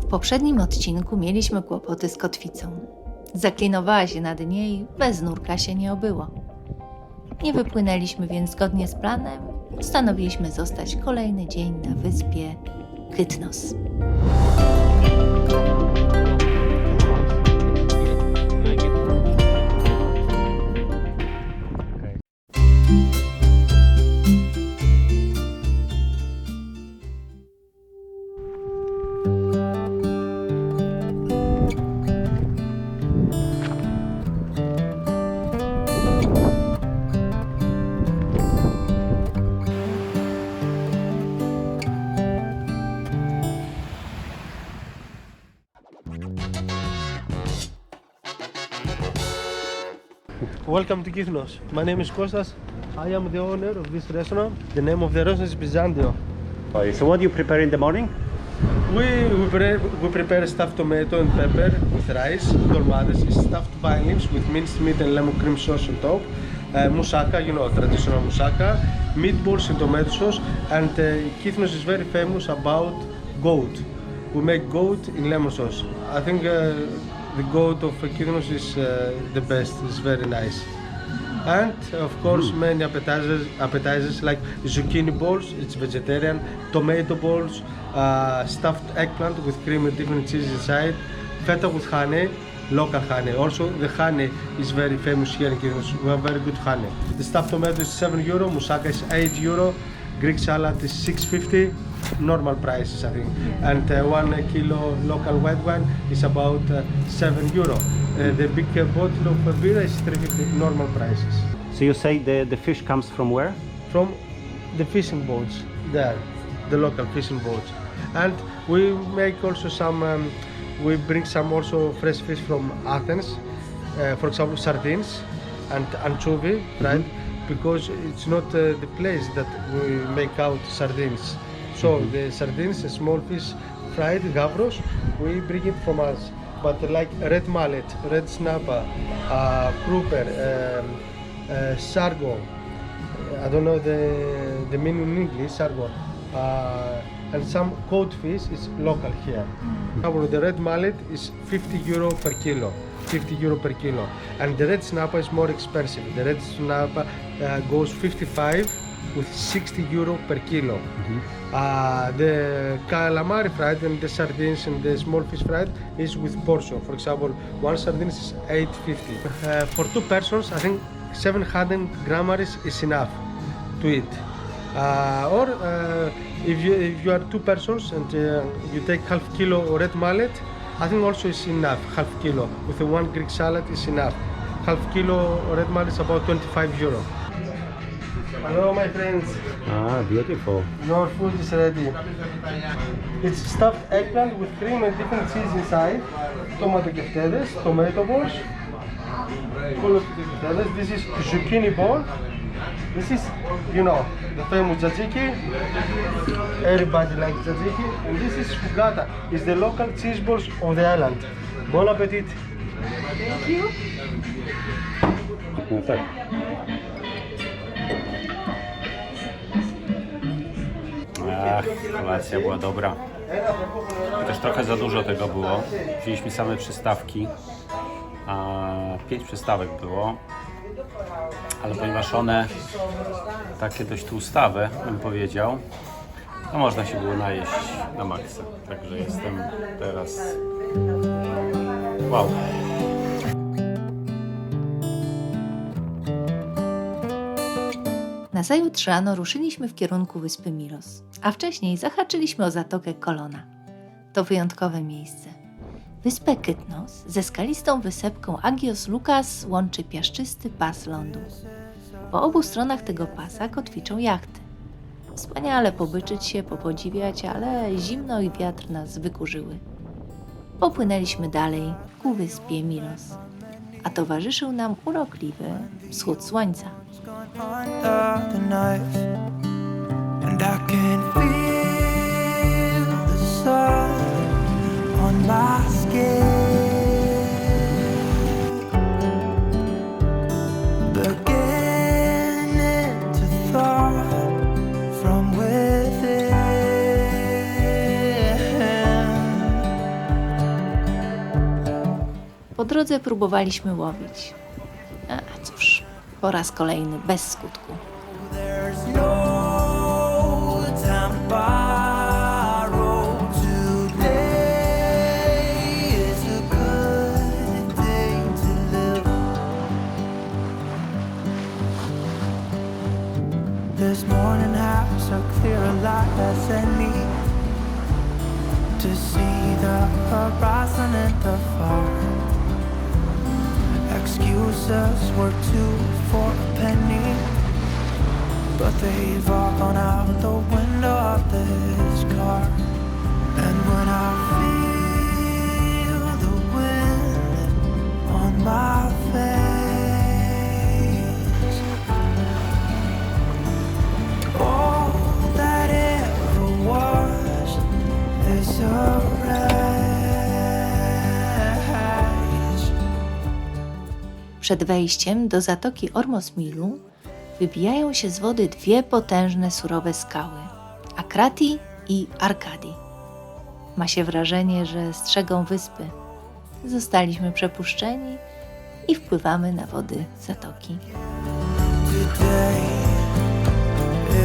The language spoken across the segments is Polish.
poprzednim odcinku mieliśmy kłopoty z kotwicą. Zaklinowała się na dnie i bez nurka się nie obyło. Nie wypłynęliśmy więc zgodnie z planem. Postanowiliśmy zostać kolejny dzień na wyspie Kytnos. Welcome to Kythnos. My name is Kostas. I am the owner of this restaurant. The name of the restaurant is Byzantio. Okay, so what do you prepare in the morning? We prepare stuffed tomato and pepper with rice, dolmades, stuffed vines with minced meat and lemon cream sauce on top, moussaka, you know, traditional moussaka, meatballs and tomato sauce, and Kythnos is very famous about goat. We make goat in lemon sauce. I think the goat of Kythnos is the best. It's very nice. And of course many appetizers like zucchini balls, it's vegetarian, tomato balls, stuffed eggplant with cream and different cheese inside, feta with honey, local honey. Also the honey is very famous here in Kythnos. We have very good honey. The stuffed tomato is €7, moussaka is €8, Greek salad is $6.50, normal prices I think. And 1 kilo local white wine is about €7. The big bottle of beer is $3.50, normal prices. So you say the fish comes from where? From the fishing boats there, the local fishing boats. And we make also some, we bring some also fresh fish from Athens, for example sardines and anchovy, right? Because it's not the place that we make out sardines. So the sardines, the small fish fried, gavros, we bring it from us. But like red mullet, red snapper, grouper, sargo, I don't know the meaning in English, sargo, and some codfish is local here. The red mullet is €50 per kilo. €50 per kilo, and the red snapper is more expensive. The red snapper goes 55 with €60 per kilo. The calamari fried and the sardines and the small fish fried is with portion. For example, one sardine is $8.50. For 2 persons, I think 700 grams is enough to eat. Or if you are 2 persons and you take half kilo red mullet, I think also is enough, half kilo. With the 1 Greek salad is enough. Half kilo red mullet is about €25. Hello my friends. Ah, beautiful. Your food is ready. It's stuffed eggplant with cream and different cheese inside. Tomato keftedes, tomato balls. Full of keftedes. This is zucchini ball. This is, you know, the famous tzatziki. Everybody likes tzatziki. And this is fugata. It's the local cheese balls of the island. Bon appetit. Thank you. No tak. Ach, kolacja była dobra. Też trochę za dużo tego było. Wzięliśmy same przystawki, a 5 przystawek było. Ale ponieważ one takie dość tłustawe, bym powiedział, to można się było najeść na maksa. Także jestem teraz... Wow! Nazajutrz rano ruszyliśmy w kierunku wyspy Milos, a wcześniej zahaczyliśmy o zatokę Kolona. To wyjątkowe miejsce. Wyspę Kytnos ze skalistą wysepką Agios Lukas łączy piaszczysty pas lądu. Po obu stronach tego pasa kotwiczą jachty. Wspaniale pobyczyć się, popodziwiać, ale zimno i wiatr nas wykurzyły. Popłynęliśmy dalej ku wyspie Milos, a towarzyszył nam urokliwy wschód słońca. And I can feel the sun on my skin, beginning to thaw from within. drodze próbowaliśmy łowić. A cóż, po raz kolejny bez skutku. There's no time to borrow. Today is a good day to live. This morning has so clear a light as any to see the horizon and the far. Excuses were 2 for a penny, but they've all gone out the window of this car. And when I feel the wind on my face, all that ever was is a race. Przed wejściem do zatoki Ormos-Milu wybijają się z wody 2 potężne surowe skały – Akrati i Arkadi. Ma się wrażenie, że strzegą wyspy. Zostaliśmy przepuszczeni i wpływamy na wody zatoki. Today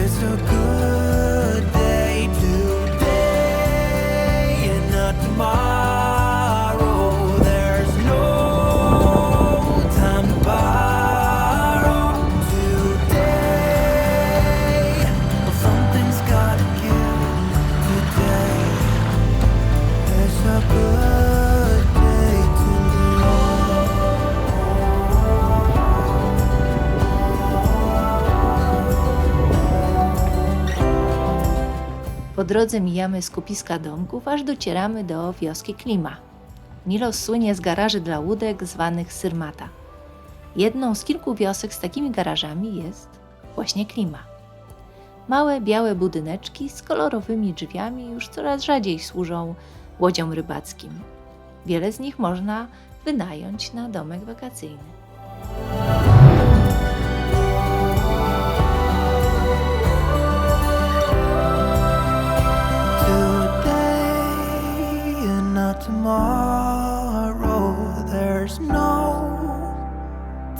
is a good day today and not tomorrow. There's no time to borrow today. Well, something's gotta give. Today is a good day to live. Po drodze mijamy skupiska domków, aż docieramy do wioski Klima. Milos słynie z garaży dla łódek zwanych Syrmata. Jedną z kilku wiosek z takimi garażami jest właśnie Klima. Małe, białe budyneczki z kolorowymi drzwiami już coraz rzadziej służą łodziom rybackim. Wiele z nich można wynająć na domek wakacyjny. Today and not tomorrow. There's no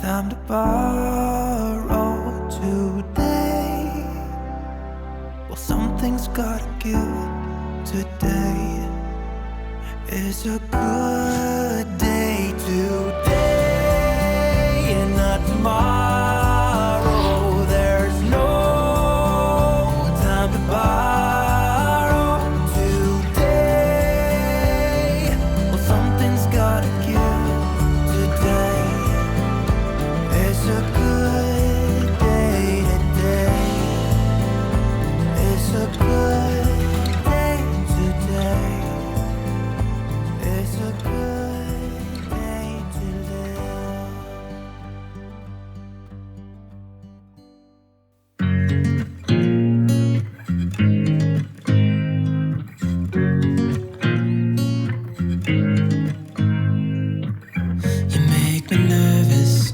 time to borrow today. Well, something's gotta give. Today is a good day. Today and not tomorrow. There's no time to borrow today. Well, something's gotta give. Today is a good day. Today is a good day. Today is a good day to live. You make me nervous.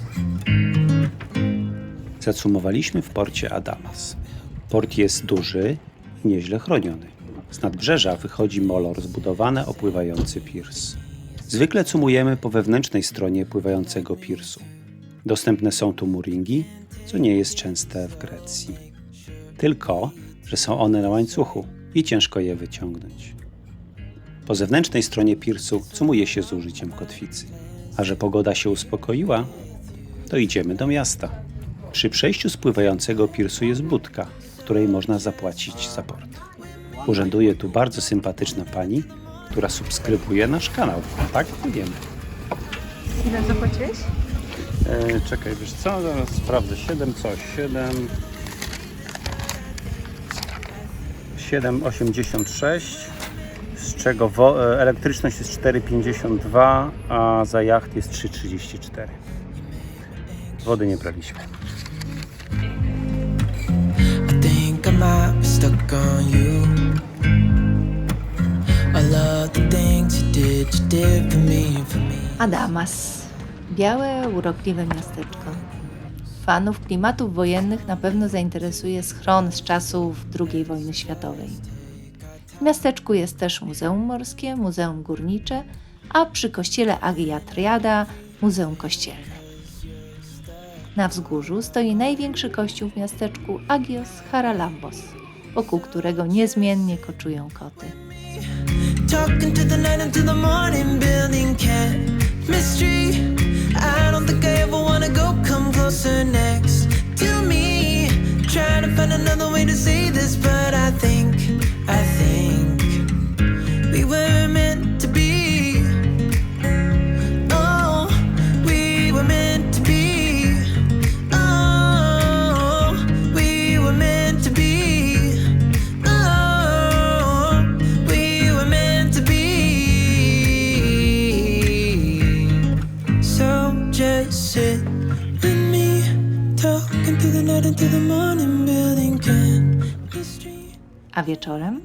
Zacumowaliśmy w porcie Adamas. Port jest duży i nieźle chroniony. Z nadbrzeża wychodzi molor zbudowany o pływający pirs. Zwykle cumujemy po wewnętrznej stronie pływającego pirsu. Dostępne są tu mooringi, co nie jest częste w Grecji. Tylko, że są one na łańcuchu i ciężko je wyciągnąć. Po zewnętrznej stronie pirsu cumuje się z użyciem kotwicy. A że pogoda się uspokoiła, to idziemy do miasta. Przy przejściu z pływającego pirsu jest budka, w której można zapłacić za port. Urzęduje tu bardzo sympatyczna pani, która subskrybuje nasz kanał. Tak? Wiemy. Ile zapłaciłeś? Czekaj, wiesz co? Zaraz sprawdzę. 7,86, z czego elektryczność jest 4,52, a za jacht jest 3,34. Wody nie braliśmy. I think I might be stuck on you. I love the things you did for me, for me. Adamas. Białe, urokliwe miasteczko. Fanów klimatów wojennych na pewno zainteresuje schron z czasów II wojny światowej. W miasteczku jest też muzeum morskie, muzeum górnicze, a przy kościele Agia Triada Muzeum Kościelne. Na wzgórzu stoi największy kościół w miasteczku Agios Haralambos, wokół którego niezmiennie koczują koty. Talking to the night until the morning, building chemistry. I don't think I ever wanna go, come closer next to me. Trying to find another way to say this, but I think we were meant to be. Oh, we were meant to be. Oh, we were meant to be. Oh, we were meant to be. So just sit with me, talking through the night until the morning, building chemistry. A wieczorem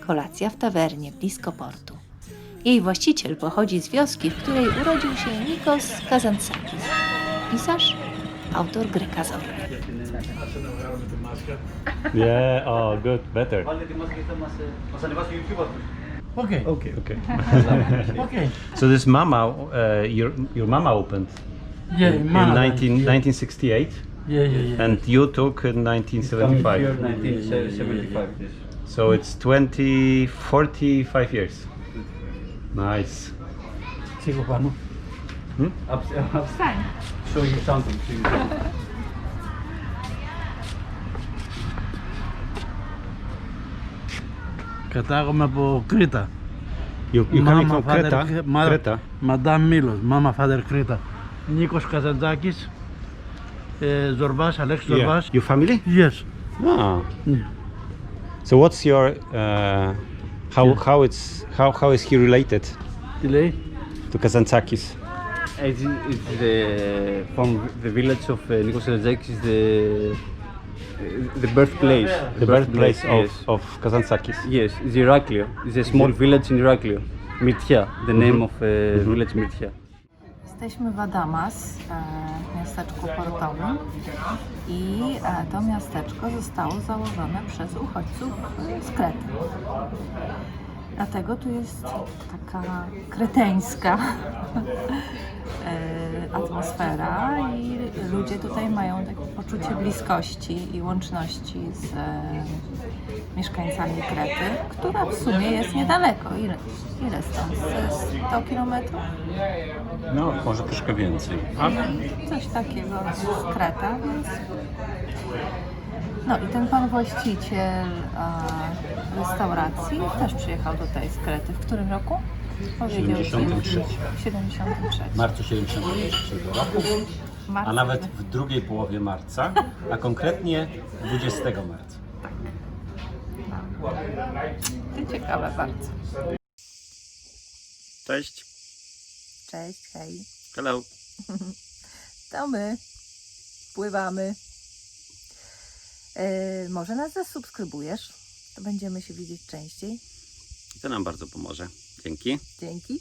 kolacja w tawernie blisko portu. Jej właściciel pochodzi z wioski, w której urodził się Nikos Kazantzakis, pisarz, autor Greka z Orly. Yeah, oh good, better. Okay. Okay. Okay. So this mama, your mama opened Yeah, in Mama, 1968 yeah. and you took in 1975. 1975, yes. So it's 45 years. Nice. Sigo πάνω. Show you something. Κατάγομαι από Κρήτα. You coming from father, Creta? Creta? Madame Milos, Mama, Father Κρήτα. Νίκος Καζαντζάκης, Ζορβάς, Αλέξης Yeah. Ζορβάς. Your family? Yes. Ah. Yeah. So what's your how is he related Τι λέει? to Kazantzakis? It's from the village of Nikos Kazantzakis is the birthplace. The birthplace yes. of Kazantzakis. Yes, it's Iraklio. It's a small village in Iraklio. Mirtia, the name of village Mirtia. Jesteśmy w Adamas, w miasteczku portowym i to miasteczko zostało założone przez uchodźców z Krety. Dlatego tu jest taka kreteńska atmosfera i ludzie tutaj mają takie poczucie bliskości i łączności z mieszkańcami Krety, która w sumie jest niedaleko. Ile stąd? 100 kilometrów? No, może troszkę więcej. Coś takiego z Kreta, więc... No i ten pan właściciel restauracji też przyjechał tutaj z Krety. W którym roku? Powiedział ci? 73. W 73. W marcu 73 roku, a Marca. nawet w drugiej połowie marca, a konkretnie 20 marca. To ciekawe bardzo. Cześć. Cześć, hej. Hello. To my. Pływamy. Może nas zasubskrybujesz? To będziemy się widzieć częściej. To nam bardzo pomoże. Dzięki. Dzięki.